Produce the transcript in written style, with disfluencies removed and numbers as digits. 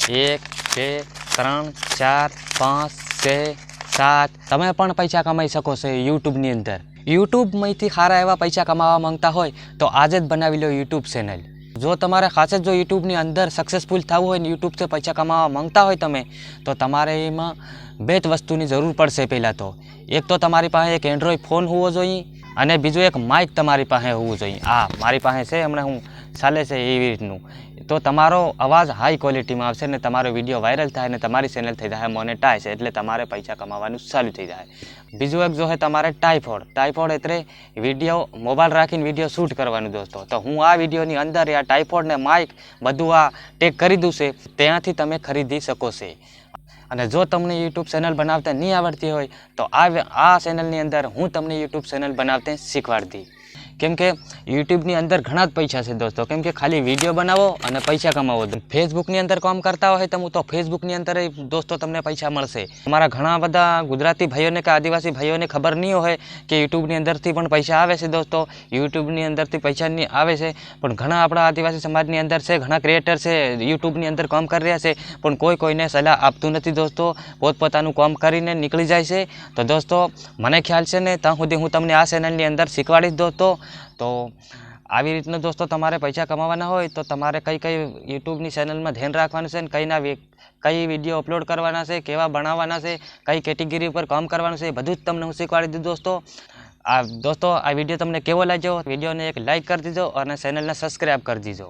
1 2 3 4 5 6 7 તમે પણ પૈસા કમાઈ શકો છો યુટ્યુબની અંદર। યુટ્યુબમાંથી સારા એવા પૈસા કમાવા માંગતા હોય તો આજે જ બનાવી લો યુટ્યુબ ચેનલ। જો તમારે ખાસ જ જો યુટ્યુબની અંદર સક્સેસફુલ થવું હોય ને યુટ્યુબથી પૈસા કમાવા માંગતા હોય તમે તો તમારે એમાં બે જ વસ્તુની જરૂર પડશે। પહેલાં તો એક તો તમારી પાસે એક એન્ડ્રોઈડ ફોન હોવો જોઈએ અને બીજું એક માઇક તમારી પાસે હોવું જોઈએ। આ મારી પાસે છે, હમણાં હું ચાલે છે એવી રીતનું, તો તમારો અવાજ હાઈ ક્વોલિટીમાં આવશે ને તમારો વિડીયો વાયરલ થાય ને તમારી ચેનલ થઈ જાય મોનેટાઈઝ, એટલે તમારે પૈસા કમાવાનું ચાલુ થઈ જાય। બીજું એક જો છે તમારે ટાઈફોડ એટલે વિડીયો મોબાઈલ રાખીને વિડીયો શૂટ કરવાનું દોસ્તો। તો હું આ વિડીયોની અંદર આ ટાઈફોડ ને માઇક બધું આ ટેગ કરી દઉં છે, ત્યાંથી તમે ખરીદી શકો છો। અને જો તમને યુટ્યુબ ચેનલ બનાવતા નહીં આવડતી હોય તો આ ચેનલની અંદર હું તમને યુટ્યુબ ચેનલ બનાવતા શીખવાડી દી। કેમ કે યુટ્યુબની અંદર ઘણા જ પૈસા છે દોસ્તો, કેમ કે ખાલી વિડીયો બનાવો અને પૈસા કમાવો। ફેસબુકની અંદર કામ કરતા હોય તમે તો ફેસબુકની અંદર દોસ્તો તમને પૈસા મળશે। અમારા ઘણા બધા ગુજરાતી ભાઈઓને કે આદિવાસી ભાઈઓને ખબર નહીં હોય કે યુટ્યુબની અંદરથી પણ પૈસા આવે છે દોસ્તો। યુટ્યુબની અંદરથી પૈસા નહીં આવે છે, પણ ઘણા આપણા આદિવાસી સમાજની અંદર છે, ઘણા ક્રિએટર છે યુટ્યુબની અંદર કામ કરી રહ્યા છે, પણ કોઈને સલાહ આપતું નથી દોસ્તો, પોતપોતાનું કામ કરીને નીકળી જાય છે। તો દોસ્તો મને ખ્યાલ છે ને ત્યાં સુધી હું તમને આ ચેનલની અંદર શીખવાડીશ દોસ્તો। તો આવી રીતના દોસ્તો તમારે પૈસા કમાવાના હોય તો તમારે કઈ યુટ્યુબની ચેનલમાં ધ્યાન રાખવાનું છે ને કઈ વિડીયો અપલોડ કરવાના છે, કેવા બનાવવાના છે, કઈ કેટેગરી ઉપર કામ કરવાનું છે, એ બધું જ તમને હું શીખવાડી દઉં દોસ્તો। આ વિડીયો તમને કેવો લાગ્યો? વિડીયોને એક લાઇક કરી દીજો અને ચેનલને સબસ્ક્રાઈબ કરી દીજો।